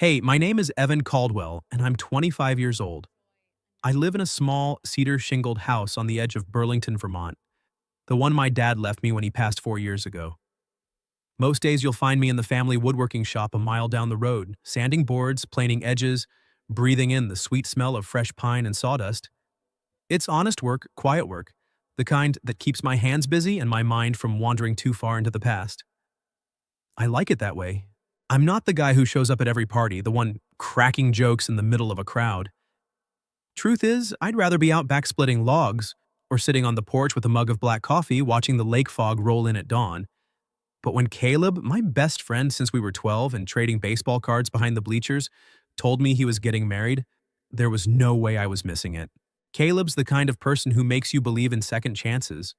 Hey, my name is Evan Caldwell, and I'm 25 years old. I live in a small, cedar shingled house on the edge of Burlington, Vermont, the one my dad left me when he passed 4 years ago. Most days you'll find me in the family woodworking shop a mile down the road, sanding boards, planing edges, breathing in the sweet smell of fresh pine and sawdust. It's honest work, quiet work, the kind that keeps my hands busy and my mind from wandering too far into the past. I like it that way. I'm not the guy who shows up at every party, the one cracking jokes in the middle of a crowd. Truth is, I'd rather be out back splitting logs or sitting on the porch with a mug of black coffee watching the lake fog roll in at dawn. But when Caleb, my best friend since we were 12 and trading baseball cards behind the bleachers, told me he was getting married, there was no way I was missing it. Caleb's the kind of person who makes you believe in second chances.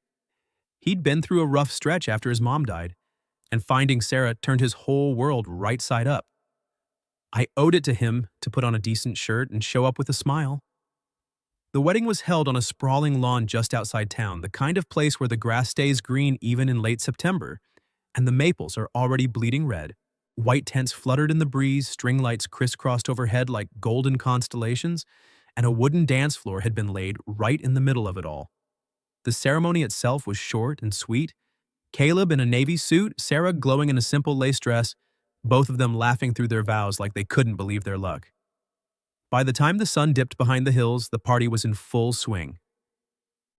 He'd been through a rough stretch after his mom died, and finding Sarah turned his whole world right side up. I owed it to him to put on a decent shirt and show up with a smile. The wedding was held on a sprawling lawn just outside town, the kind of place where the grass stays green even in late September, and the maples are already bleeding red. White tents fluttered in the breeze, string lights crisscrossed overhead like golden constellations, and a wooden dance floor had been laid right in the middle of it all. The ceremony itself was short and sweet. Caleb in a navy suit, Sarah glowing in a simple lace dress, both of them laughing through their vows like they couldn't believe their luck. By the time the sun dipped behind the hills, the party was in full swing.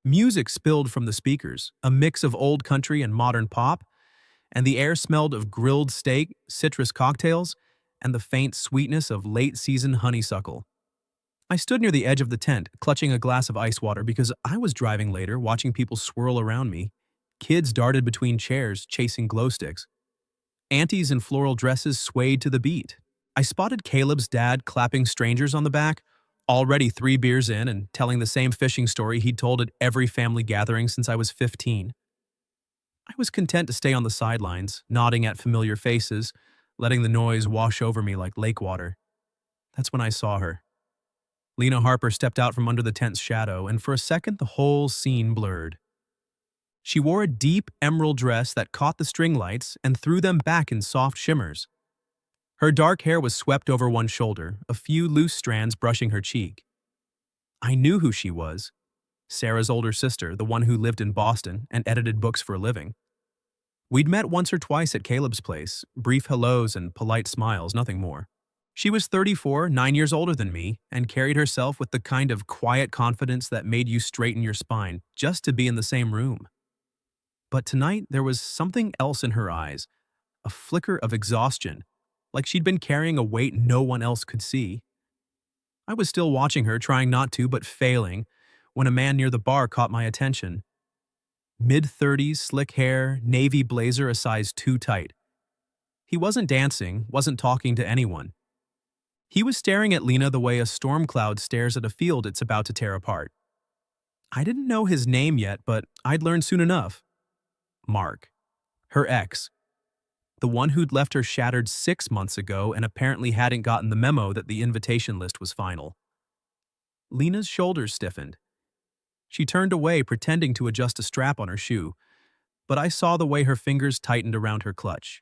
Music spilled from the speakers, a mix of old country and modern pop, and the air smelled of grilled steak, citrus cocktails, and the faint sweetness of late-season honeysuckle. I stood near the edge of the tent, clutching a glass of ice water because I was driving later, watching people swirl around me. Kids darted between chairs, chasing glow sticks. Aunties in floral dresses swayed to the beat. I spotted Caleb's dad clapping strangers on the back, already 3 beers in and telling the same fishing story he'd told at every family gathering since I was 15. I was content to stay on the sidelines, nodding at familiar faces, letting the noise wash over me like lake water. That's when I saw her. Lena Harper stepped out from under the tent's shadow, and for a second the whole scene blurred. She wore a deep emerald dress that caught the string lights and threw them back in soft shimmers. Her dark hair was swept over one shoulder, a few loose strands brushing her cheek. I knew who she was. Sarah's older sister, the one who lived in Boston and edited books for a living. We'd met once or twice at Caleb's place, brief hellos and polite smiles, nothing more. She was 34, 9 years older than me, and carried herself with the kind of quiet confidence that made you straighten your spine just to be in the same room. But tonight there was something else in her eyes, a flicker of exhaustion, like she'd been carrying a weight no one else could see. I was still watching her, trying not to, but failing, when a man near the bar caught my attention. Mid-30s, slick hair, navy blazer a size too tight. He wasn't dancing, wasn't talking to anyone. He was staring at Lena the way a storm cloud stares at a field it's about to tear apart. I didn't know his name yet, but I'd learn soon enough. Mark. Her ex. The one who'd left her shattered 6 months ago and apparently hadn't gotten the memo that the invitation list was final. Lena's shoulders stiffened. She turned away, pretending to adjust a strap on her shoe, but I saw the way her fingers tightened around her clutch.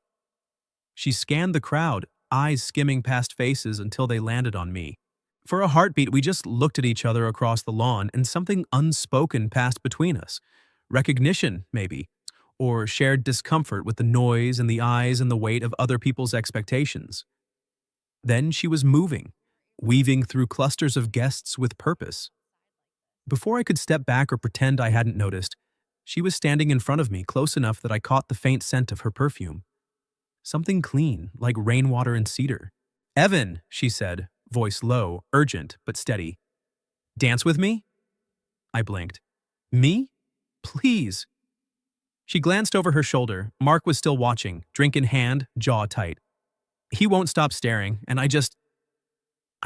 She scanned the crowd, eyes skimming past faces until they landed on me. For a heartbeat, we just looked at each other across the lawn, and something unspoken passed between us. Recognition, maybe, or shared discomfort with the noise and the eyes and the weight of other people's expectations. Then she was moving, weaving through clusters of guests with purpose. Before I could step back or pretend I hadn't noticed, she was standing in front of me close enough that I caught the faint scent of her perfume. Something clean, like rainwater and cedar. "Evan," she said, voice low, urgent, but steady. "Dance with me?" I blinked. "Me? Please." She glanced over her shoulder. Mark was still watching, drink in hand, jaw tight. He won't stop staring, and I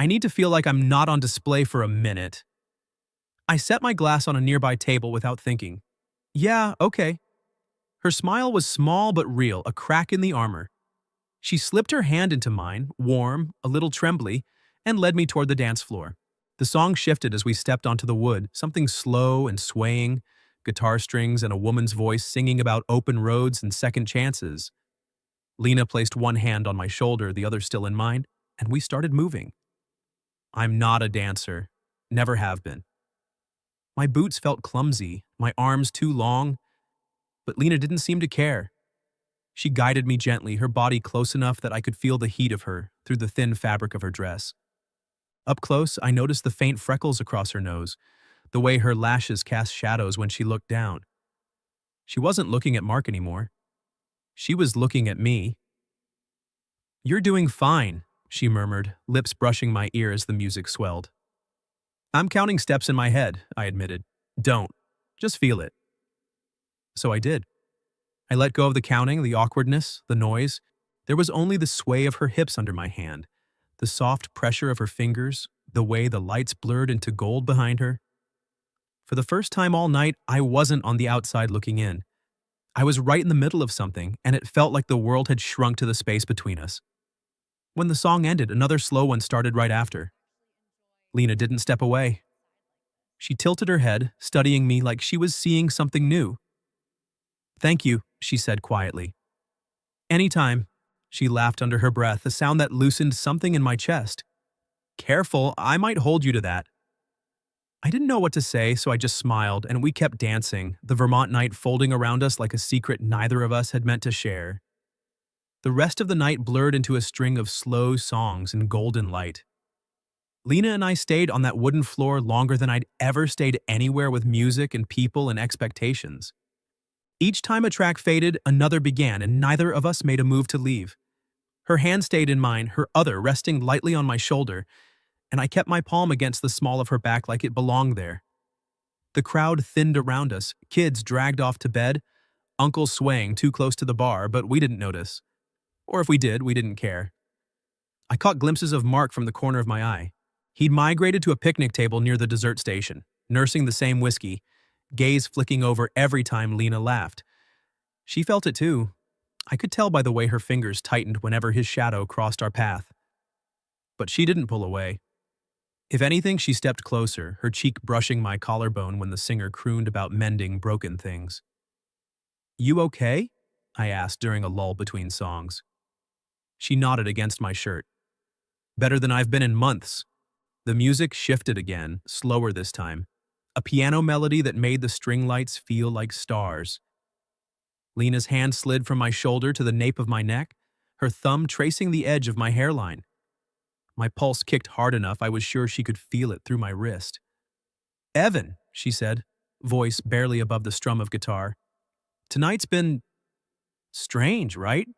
need to feel like I'm not on display for a minute. I set my glass on a nearby table without thinking. "Yeah, okay." Her smile was small but real, a crack in the armor. She slipped her hand into mine, warm, a little trembly, and led me toward the dance floor. The song shifted as we stepped onto the wood, something slow and swaying, guitar strings and a woman's voice singing about open roads and second chances. Lena placed one hand on my shoulder, the other still in mine. and we started moving. I'm not a dancer. Never have been. My boots felt clumsy, my arms too long, but Lena didn't seem to care. She guided me gently, her body close enough that I could feel the heat of her through the thin fabric of her dress. Up close, I noticed the faint freckles across her nose, the way her lashes cast shadows when she looked down. She wasn't looking at Mark anymore. She was looking at me. "You're doing fine," she murmured, lips brushing my ear as the music swelled. "I'm counting steps in my head," I admitted. "Don't. Just feel it." So I did. I let go of the counting, the awkwardness, the noise. There was only the sway of her hips under my hand, the soft pressure of her fingers, the way the lights blurred into gold behind her. For the first time all night, I wasn't on the outside looking in. I was right in the middle of something, and it felt like the world had shrunk to the space between us. When the song ended, another slow one started right after. Lena didn't step away. She tilted her head, studying me like she was seeing something new. "Thank you," she said quietly. "Anytime," she laughed under her breath, a sound that loosened something in my chest. "Careful, I might hold you to that." I didn't know what to say, so I just smiled, and we kept dancing, the Vermont night folding around us like a secret neither of us had meant to share. The rest of the night blurred into a string of slow songs and golden light. Lena and I stayed on that wooden floor longer than I'd ever stayed anywhere with music and people and expectations. Each time a track faded, another began, and neither of us made a move to leave. Her hand stayed in mine, her other resting lightly on my shoulder, and I kept my palm against the small of her back like it belonged there. The crowd thinned around us, kids dragged off to bed, uncles swaying too close to the bar, but we didn't notice. Or if we did, we didn't care. I caught glimpses of Mark from the corner of my eye. He'd migrated to a picnic table near the dessert station, nursing the same whiskey, gaze flicking over every time Lena laughed. She felt it too. I could tell by the way her fingers tightened whenever his shadow crossed our path. But she didn't pull away. If anything, she stepped closer, her cheek brushing my collarbone when the singer crooned about mending broken things. "You okay?" I asked during a lull between songs. She nodded against my shirt. "Better than I've been in months." The music shifted again, slower this time. A piano melody that made the string lights feel like stars. Lena's hand slid from my shoulder to the nape of my neck, her thumb tracing the edge of my hairline. My pulse kicked hard enough I was sure she could feel it through my wrist. "Evan," she said, voice barely above the strum of guitar. "Tonight's been strange, right?"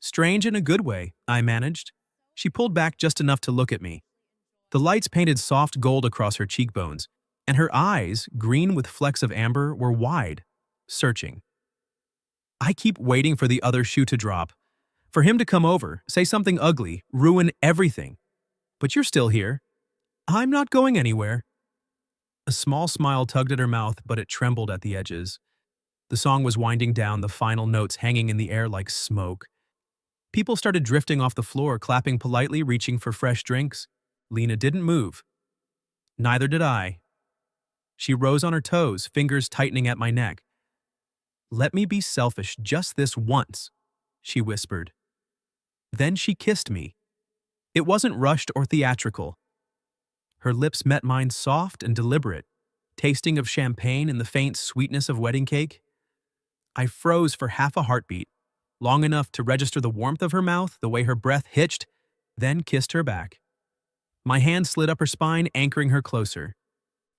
"Strange in a good way," I managed. She pulled back just enough to look at me. The lights painted soft gold across her cheekbones, and her eyes, green with flecks of amber, were wide, searching. "I keep waiting for the other shoe to drop, for him to come over, say something ugly, ruin everything. But you're still here. I'm not going anywhere." A small smile tugged at her mouth, but it trembled at the edges. The song was winding down, the final notes hanging in the air like smoke. People started drifting off the floor, clapping politely, reaching for fresh drinks. Lena didn't move. Neither did I. She rose on her toes, fingers tightening at my neck. "Let me be selfish just this once," she whispered. Then she kissed me. It wasn't rushed or theatrical. Her lips met mine soft and deliberate, tasting of champagne and the faint sweetness of wedding cake. I froze for half a heartbeat, long enough to register the warmth of her mouth, the way her breath hitched, then kissed her back. My hand slid up her spine, anchoring her closer.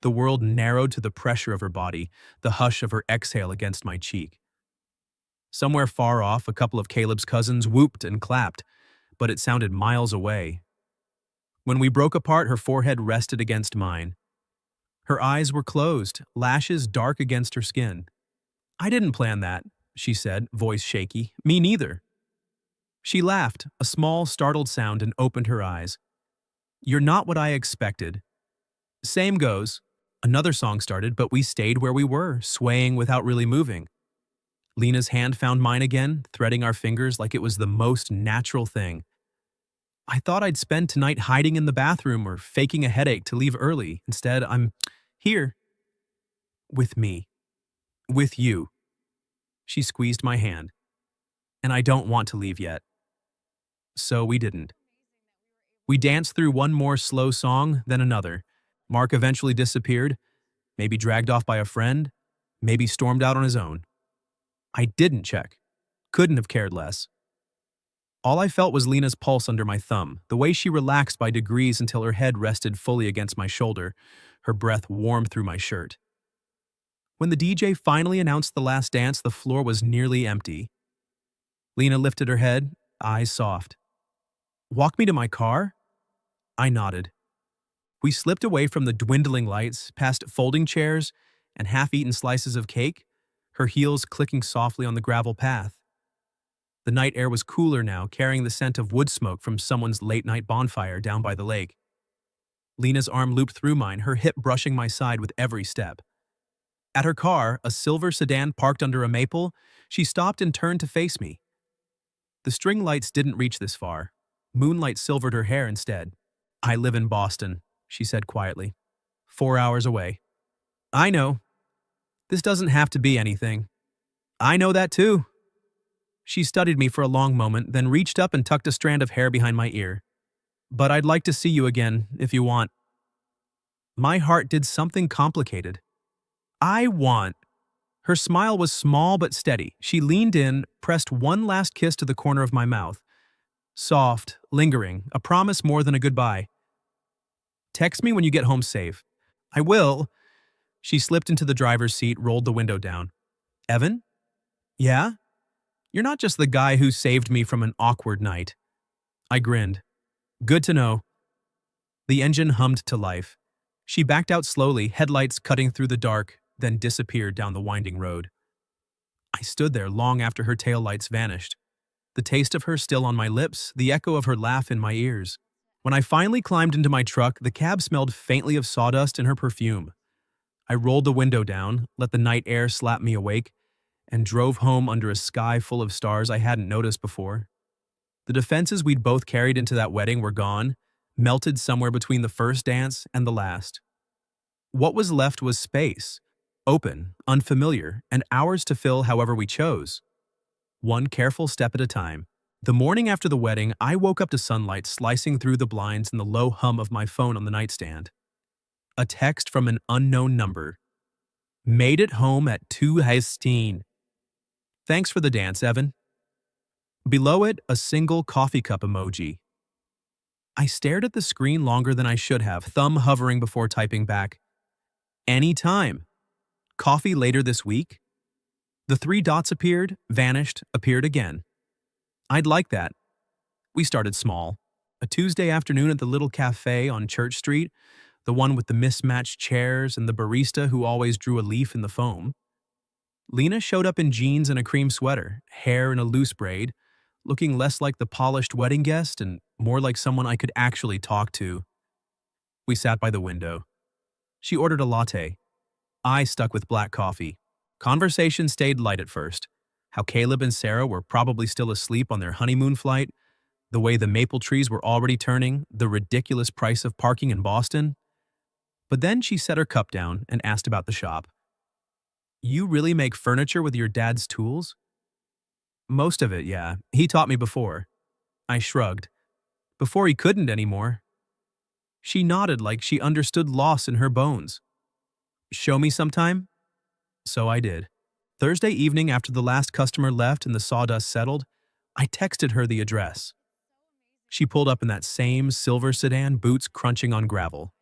The world narrowed to the pressure of her body, the hush of her exhale against my cheek. Somewhere far off, a couple of Caleb's cousins whooped and clapped, but it sounded miles away. When we broke apart, her forehead rested against mine. Her eyes were closed, lashes dark against her skin. "I didn't plan that," she said, voice shaky. "Me neither." She laughed, a small, startled sound, and opened her eyes. "You're not what I expected." "Same goes." Another song started, but we stayed where we were, swaying without really moving. Lena's hand found mine again, threading our fingers like it was the most natural thing. "I thought I'd spend tonight hiding in the bathroom or faking a headache to leave early. Instead, I'm here. With me. With you." She squeezed my hand. "And I don't want to leave yet." So we didn't. We danced through one more slow song, then another. Mark eventually disappeared, maybe dragged off by a friend, maybe stormed out on his own. I didn't check. Couldn't have cared less. All I felt was Lena's pulse under my thumb, the way she relaxed by degrees until her head rested fully against my shoulder, her breath warm through my shirt. When the DJ finally announced the last dance, the floor was nearly empty. Lena lifted her head, eyes soft. "Walk me to my car?" I nodded. We slipped away from the dwindling lights, past folding chairs and half-eaten slices of cake, her heels clicking softly on the gravel path. The night air was cooler now, carrying the scent of wood smoke from someone's late-night bonfire down by the lake. Lena's arm looped through mine, her hip brushing my side with every step. At her car, a silver sedan parked under a maple, she stopped and turned to face me. The string lights didn't reach this far. Moonlight silvered her hair instead. "I live in Boston," she said quietly. 4 hours away. "I know. This doesn't have to be anything." "I know that too." She studied me for a long moment, then reached up and tucked a strand of hair behind my ear. "But I'd like to see you again, if you want." My heart did something complicated. "I want." Her smile was small but steady. She leaned in, pressed one last kiss to the corner of my mouth. Soft, lingering, a promise more than a goodbye. "Text me when you get home safe." "I will." She slipped into the driver's seat, rolled the window down. "Evan?" "Yeah?" "You're not just the guy who saved me from an awkward night." I grinned. "Good to know." The engine hummed to life. She backed out slowly, headlights cutting through the dark, then disappeared down the winding road. I stood there long after her taillights vanished. The taste of her still on my lips, the echo of her laugh in my ears. When I finally climbed into my truck, the cab smelled faintly of sawdust and her perfume. I rolled the window down, let the night air slap me awake, and drove home under a sky full of stars I hadn't noticed before. The defenses we'd both carried into that wedding were gone, melted somewhere between the first dance and the last. What was left was space, open, unfamiliar, and ours to fill however we chose. One careful step at a time. The morning after the wedding, I woke up to sunlight slicing through the blinds and the low hum of my phone on the nightstand. A text from an unknown number. "Made it home at 2:15. Thanks for the dance, Evan." Below it, a single coffee cup emoji. I stared at the screen longer than I should have, thumb hovering before typing back. "Anytime. Coffee later this week?" The 3 dots appeared, vanished, appeared again. I'd like that. We started small. A Tuesday afternoon at the little cafe on Church Street, the one with the mismatched chairs and the barista who always drew a leaf in the foam. Lena showed up in jeans and a cream sweater, hair in a loose braid, looking less like the polished wedding guest and more like someone I could actually talk to. We sat by the window. She ordered a latte. I stuck with black coffee. Conversation stayed light at first. How Caleb and Sarah were probably still asleep on their honeymoon flight, the way the maple trees were already turning, the ridiculous price of parking in Boston. But then she set her cup down and asked about the shop. "You really make furniture with your dad's tools?" "Most of it, yeah. He taught me before." I shrugged. "Before he couldn't anymore." She nodded like she understood loss in her bones. "Show me sometime?" So I did. Thursday evening, after the last customer left and the sawdust settled, I texted her the address. She pulled up in that same silver sedan, boots crunching on gravel.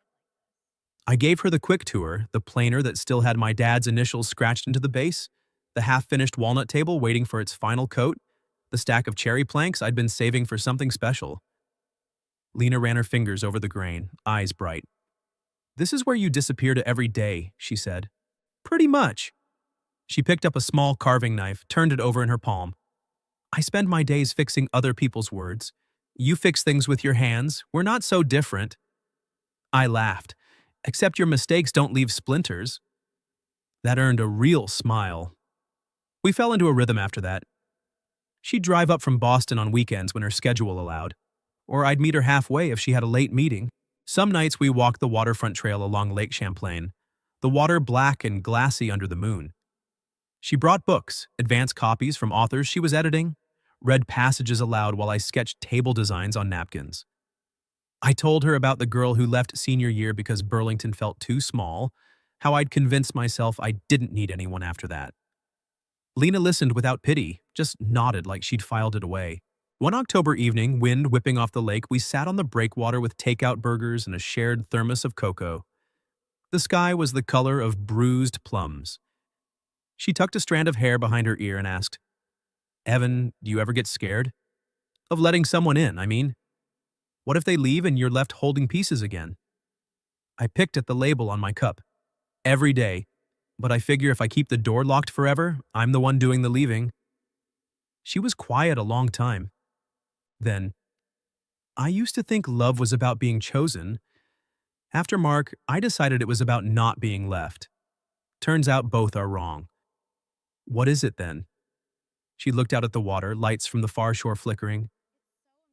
I gave her the quick tour, the planer that still had my dad's initials scratched into the base, the half-finished walnut table waiting for its final coat, the stack of cherry planks I'd been saving for something special. Lena ran her fingers over the grain, eyes bright. "This is where you disappear to every day," she said. "Pretty much." She picked up a small carving knife, turned it over in her palm. "I spend my days fixing other people's words. You fix things with your hands. We're not so different." I laughed. "Except your mistakes don't leave splinters." That earned a real smile. We fell into a rhythm after that. She'd drive up from Boston on weekends when her schedule allowed, or I'd meet her halfway if she had a late meeting. Some nights we walked the waterfront trail along Lake Champlain, the water black and glassy under the moon. She brought books, advance copies from authors she was editing, read passages aloud while I sketched table designs on napkins. I told her about the girl who left senior year because Burlington felt too small, how I'd convinced myself I didn't need anyone after that. Lena listened without pity, just nodded like she'd filed it away. One October evening, wind whipping off the lake, we sat on the breakwater with takeout burgers and a shared thermos of cocoa. The sky was the color of bruised plums. She tucked a strand of hair behind her ear and asked, "Evan, do you ever get scared? Of letting someone in, I mean. What if they leave and you're left holding pieces again?" I picked at the label on my cup. Every day. But I figure if I keep the door locked forever, I'm the one doing the leaving. She was quiet a long time. Then, "I used to think love was about being chosen. After Mark, I decided it was about not being left. Turns out both are wrong." "What is it then?" She looked out at the water, lights from the far shore flickering.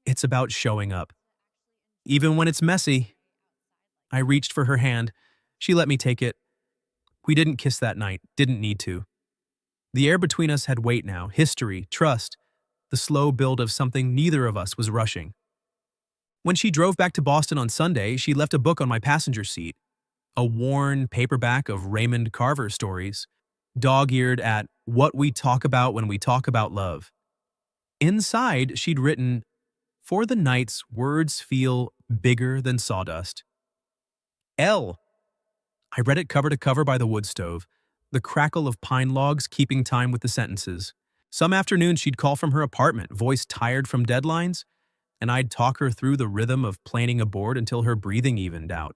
"It's about showing up. Even when it's messy." I reached for her hand. She let me take it. We didn't kiss that night, didn't need to. The air between us had weight now, history, trust, the slow build of something neither of us was rushing. When she drove back to Boston on Sunday, she left a book on my passenger seat, a worn paperback of Raymond Carver stories, dog-eared at "What We Talk About When We Talk About Love." Inside, she'd written, "For the nights words feel bigger than sawdust." L. I read it cover to cover by the wood stove, the crackle of pine logs keeping time with the sentences. Some afternoons she'd call from her apartment, voice tired from deadlines, and I'd talk her through the rhythm of planning a board until her breathing evened out.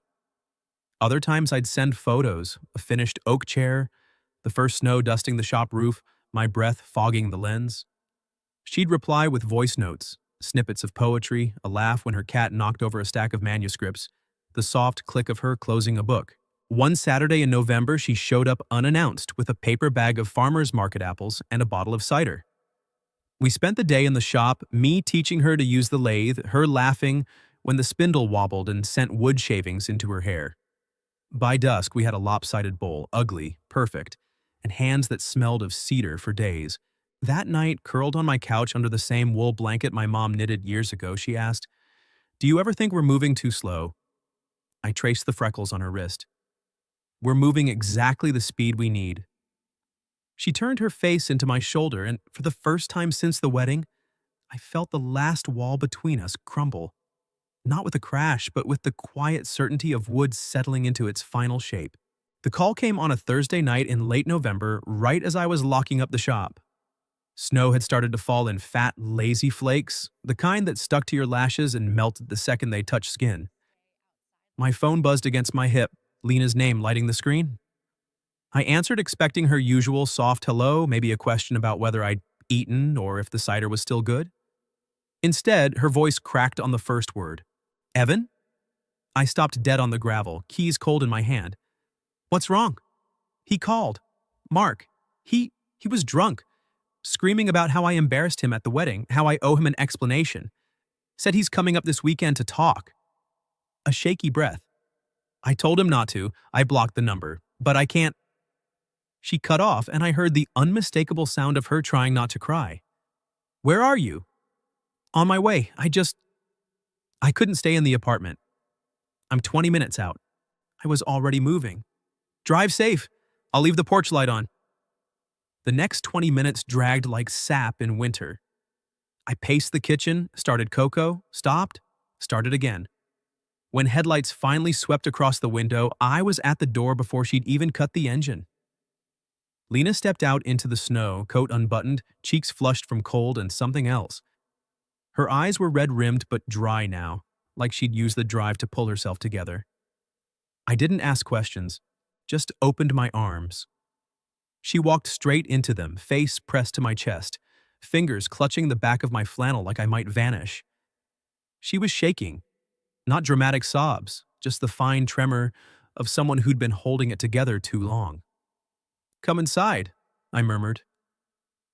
Other times I'd send photos, a finished oak chair, the first snow dusting the shop roof, my breath fogging the lens. She'd reply with voice notes, snippets of poetry, a laugh when her cat knocked over a stack of manuscripts, the soft click of her closing a book. One Saturday in November, she showed up unannounced with a paper bag of farmer's market apples and a bottle of cider. We spent the day in the shop, me teaching her to use the lathe, her laughing when the spindle wobbled and sent wood shavings into her hair. By dusk, we had a lopsided bowl, ugly, perfect, and hands that smelled of cedar for days. That night, curled on my couch under the same wool blanket my mom knitted years ago, she asked, "Do you ever think we're moving too slow?" I traced the freckles on her wrist. "We're moving exactly the speed we need." She turned her face into my shoulder, and for the first time since the wedding, I felt the last wall between us crumble. Not with a crash, but with the quiet certainty of wood settling into its final shape. The call came on a Thursday night in late November, right as I was locking up the shop. Snow had started to fall in fat, lazy flakes, the kind that stuck to your lashes and melted the second they touched skin. My phone buzzed against my hip, Lena's name lighting the screen. I answered, expecting her usual soft hello, maybe a question about whether I'd eaten or if the cider was still good. Instead, her voice cracked on the first word. "Evan?" I stopped dead on the gravel, keys cold in my hand. "What's wrong?" "He called. Mark. He was drunk, screaming about how I embarrassed him at the wedding, how I owe him an explanation. Said he's coming up this weekend to talk." A shaky breath. "I told him not to. I blocked the number. But I can't." She cut off, and I heard the unmistakable sound of her trying not to cry. "Where are you?" "On my way. I couldn't stay in the apartment. I'm 20 minutes out." I was already moving. "Drive safe. I'll leave the porch light on." The next 20 minutes dragged like sap in winter. I paced the kitchen, started cocoa, stopped, started again. When headlights finally swept across the window, I was at the door before she'd even cut the engine. Lena stepped out into the snow, coat unbuttoned, cheeks flushed from cold and something else. Her eyes were red-rimmed but dry now, like she'd used the drive to pull herself together. I didn't ask questions, just opened my arms. She walked straight into them, face pressed to my chest, fingers clutching the back of my flannel like I might vanish. She was shaking. Not dramatic sobs, just the fine tremor of someone who'd been holding it together too long. "Come inside," I murmured.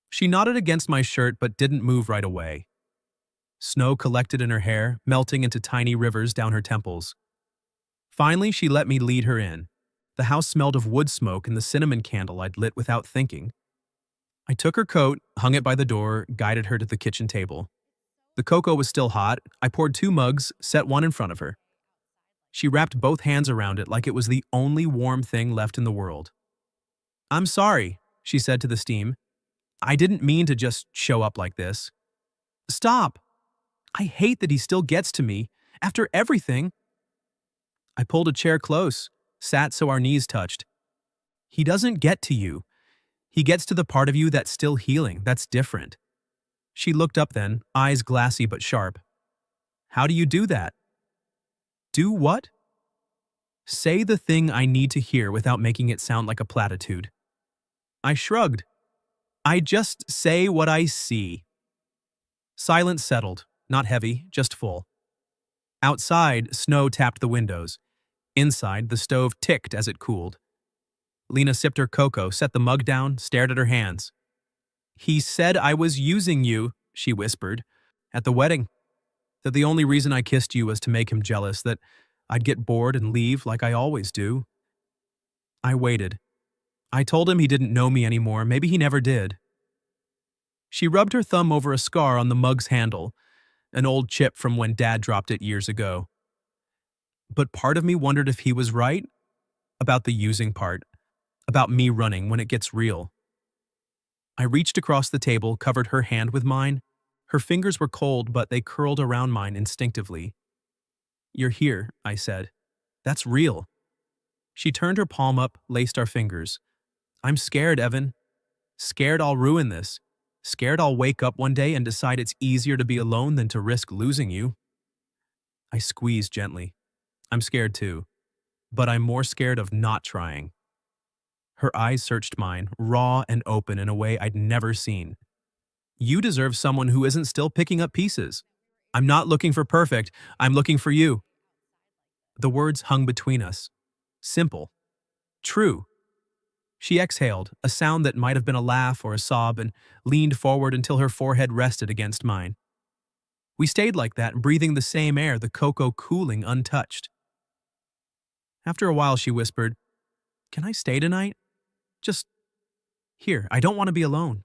She nodded against my shirt but didn't move right away. Snow collected in her hair, melting into tiny rivers down her temples. Finally, she let me lead her in. The house smelled of wood smoke and the cinnamon candle I'd lit without thinking. I took her coat, hung it by the door, guided her to the kitchen table. The cocoa was still hot. I poured 2 mugs, set one in front of her. She wrapped both hands around it like it was the only warm thing left in the world. "I'm sorry," she said to the steam. "I didn't mean to just show up like this." "Stop! I hate that he still gets to me, after everything." I pulled a chair close, sat so our knees touched. "He doesn't get to you. He gets to the part of you that's still healing, that's different." She looked up then, eyes glassy but sharp. "How do you do that?" "Do what?" "Say the thing I need to hear without making it sound like a platitude." I shrugged. "I just say what I see." Silence settled, not heavy, just full. Outside, snow tapped the windows. Inside, the stove ticked as it cooled. Lena sipped her cocoa, set the mug down, stared at her hands. "He said I was using you," she whispered, "at the wedding. That the only reason I kissed you was to make him jealous, that I'd get bored and leave like I always do." I waited. I told him he didn't know me anymore, maybe he never did. She rubbed her thumb over a scar on the mug's handle, an old chip from when Dad dropped it years ago. But part of me wondered if he was right about the using part, about me running when it gets real. I reached across the table, covered her hand with mine. Her fingers were cold, but they curled around mine instinctively. "You're here," I said. "That's real." She turned her palm up, laced our fingers. "I'm scared, Evan. Scared I'll ruin this. Scared I'll wake up one day and decide it's easier to be alone than to risk losing you." I squeezed gently. "I'm scared too, but I'm more scared of not trying." Her eyes searched mine, raw and open in a way I'd never seen. "You deserve someone who isn't still picking up pieces. I'm not looking for perfect, I'm looking for you." The words hung between us. Simple. True. She exhaled, a sound that might have been a laugh or a sob, and leaned forward until her forehead rested against mine. We stayed like that, breathing the same air, the cocoa cooling untouched. After a while, she whispered, "Can I stay tonight? Just here, I don't want to be alone."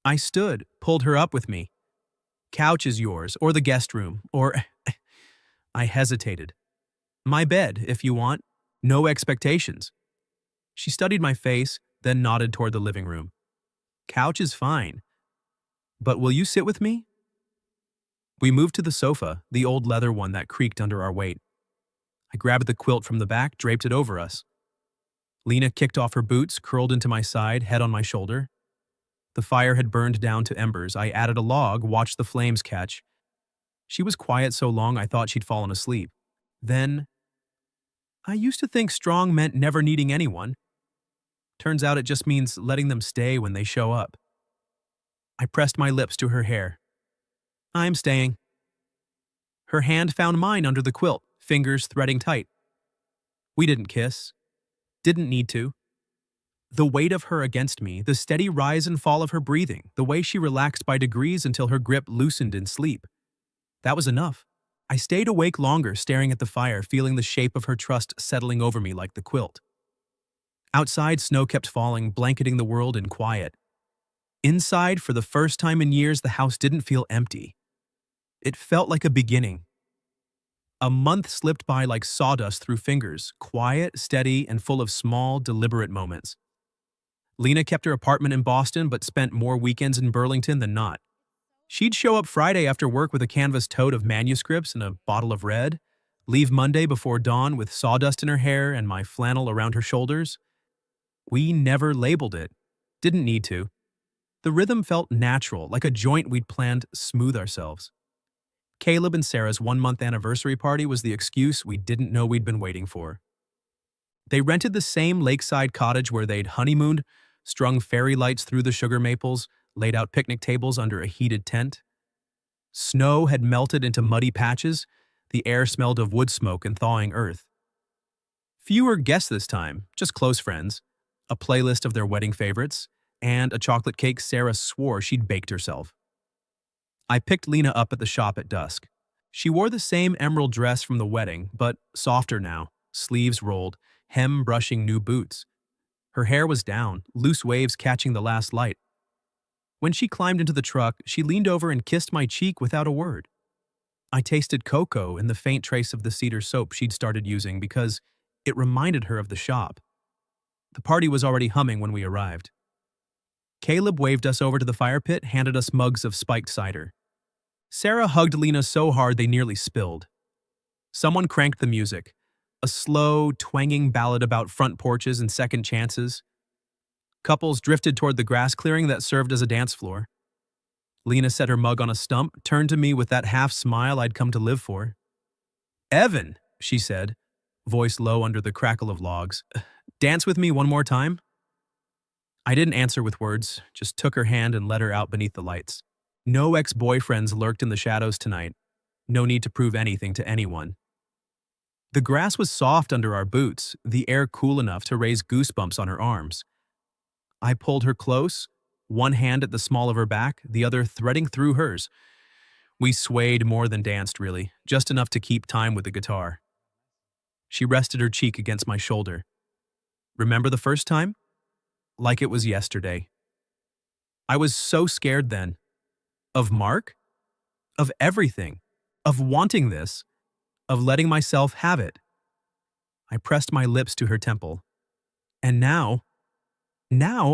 I stood, pulled her up with me. "Couch is yours, or the guest room, or..." I hesitated. "My bed, if you want. No expectations." She studied my face, then nodded toward the living room. "Couch is fine. But will you sit with me?" We moved to the sofa, the old leather one that creaked under our weight. I grabbed the quilt from the back, draped it over us. Lena kicked off her boots, curled into my side, head on my shoulder. The fire had burned down to embers. I added a log, watched the flames catch. She was quiet so long I thought she'd fallen asleep. Then, "I used to think strong meant never needing anyone. Turns out it just means letting them stay when they show up." I pressed my lips to her hair. "I'm staying." Her hand found mine under the quilt, fingers threading tight. We didn't kiss. Didn't need to. The weight of her against me, the steady rise and fall of her breathing, the way she relaxed by degrees until her grip loosened in sleep. That was enough. I stayed awake longer, staring at the fire, feeling the shape of her trust settling over me like the quilt. Outside, snow kept falling, blanketing the world in quiet. Inside, for the first time in years, the house didn't feel empty. It felt like a beginning. A month slipped by like sawdust through fingers, quiet, steady, and full of small, deliberate moments. Lena kept her apartment in Boston but spent more weekends in Burlington than not. She'd show up Friday after work with a canvas tote of manuscripts and a bottle of red, leave Monday before dawn with sawdust in her hair and my flannel around her shoulders. We never labeled it. Didn't need to. The rhythm felt natural, like a joint we'd planned smooth ourselves. Caleb and Sarah's 1-month anniversary party was the excuse we didn't know we'd been waiting for. They rented the same lakeside cottage where they'd honeymooned, strung fairy lights through the sugar maples, laid out picnic tables under a heated tent. Snow had melted into muddy patches. The air smelled of wood smoke and thawing earth. Fewer guests this time, just close friends, a playlist of their wedding favorites, and a chocolate cake Sarah swore she'd baked herself. I picked Lena up at the shop at dusk. She wore the same emerald dress from the wedding, but softer now, sleeves rolled, hem brushing new boots. Her hair was down, loose waves catching the last light. When she climbed into the truck, she leaned over and kissed my cheek without a word. I tasted cocoa and the faint trace of the cedar soap she'd started using because it reminded her of the shop. The party was already humming when we arrived. Caleb waved us over to the fire pit, handed us mugs of spiked cider. Sarah hugged Lena so hard they nearly spilled. Someone cranked the music, a slow, twanging ballad about front porches and second chances. Couples drifted toward the grass clearing that served as a dance floor. Lena set her mug on a stump, turned to me with that half smile I'd come to live for. "Evan," she said, voice low under the crackle of logs, "dance with me one more time?" I didn't answer with words, just took her hand and led her out beneath the lights. No ex-boyfriends lurked in the shadows tonight. No need to prove anything to anyone. The grass was soft under our boots, the air cool enough to raise goosebumps on her arms. I pulled her close, one hand at the small of her back, the other threading through hers. We swayed more than danced, really, just enough to keep time with the guitar. She rested her cheek against my shoulder. "Remember the first time?" Like it was yesterday. I was so scared then. Of Mark? Of everything. Of wanting this. Of letting myself have it. I pressed my lips to her temple. And now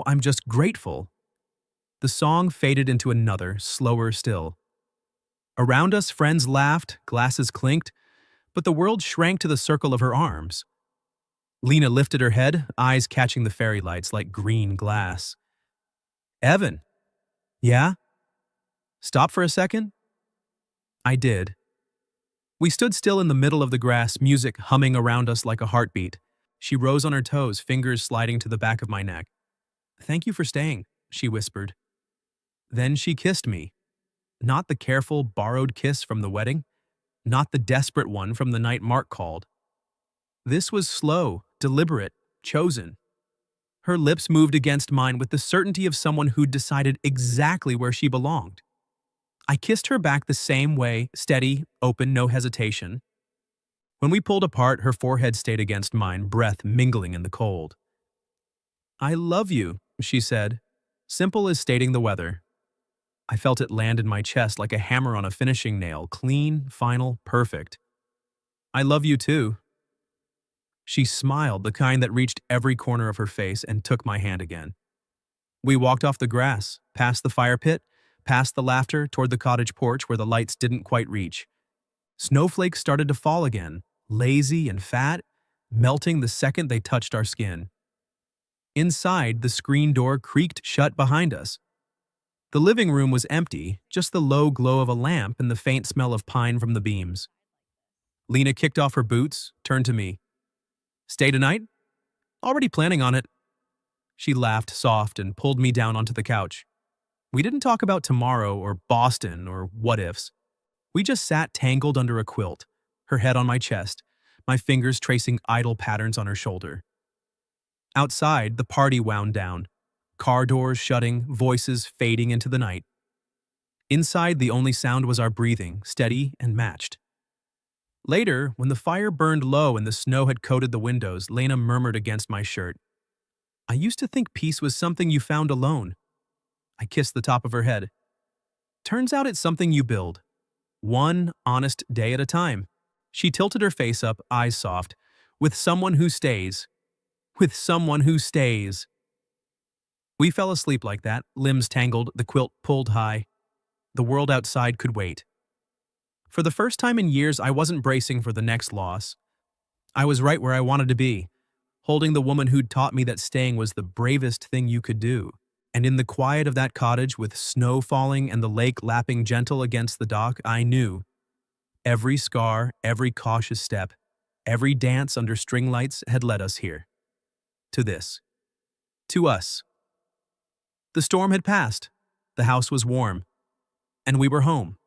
I'm just grateful. The song faded into another, slower still. Around us, friends laughed, glasses clinked, but the world shrank to the circle of her arms. Lena lifted her head, eyes catching the fairy lights like green glass. "Evan." "Yeah?" "Stop for a second?" I did. We stood still in the middle of the grass, music humming around us like a heartbeat. She rose on her toes, fingers sliding to the back of my neck. "Thank you for staying," she whispered. Then she kissed me. Not the careful, borrowed kiss from the wedding. Not the desperate one from the night Mark called. This was slow, deliberate, chosen. Her lips moved against mine with the certainty of someone who'd decided exactly where she belonged. I kissed her back the same way, steady, open, no hesitation. When we pulled apart, her forehead stayed against mine, breath mingling in the cold. "I love you," she said, simple as stating the weather. I felt it land in my chest like a hammer on a finishing nail, clean, final, perfect. "I love you too." She smiled, the kind that reached every corner of her face, and took my hand again. We walked off the grass, past the fire pit, past the laughter, toward the cottage porch where the lights didn't quite reach. Snowflakes started to fall again, lazy and fat, melting the second they touched our skin. Inside, the screen door creaked shut behind us. The living room was empty, just the low glow of a lamp and the faint smell of pine from the beams. Lena kicked off her boots, turned to me. "Stay tonight?" "Already planning on it." She laughed soft and pulled me down onto the couch. We didn't talk about tomorrow or Boston or what-ifs. We just sat tangled under a quilt, her head on my chest, my fingers tracing idle patterns on her shoulder. Outside, the party wound down, car doors shutting, voices fading into the night. Inside, the only sound was our breathing, steady and matched. Later, when the fire burned low and the snow had coated the windows, Lena murmured against my shirt, "I used to think peace was something you found alone." I kissed the top of her head. "Turns out it's something you build. One honest day at a time." She tilted her face up, eyes soft. "With someone who stays. With someone who stays." We fell asleep like that, limbs tangled, the quilt pulled high. The world outside could wait. For the first time in years, I wasn't bracing for the next loss. I was right where I wanted to be, holding the woman who'd taught me that staying was the bravest thing you could do. And in the quiet of that cottage, with snow falling and the lake lapping gentle against the dock, I knew. Every scar, every cautious step, every dance under string lights had led us here. To this. To us. The storm had passed. The house was warm. And we were home.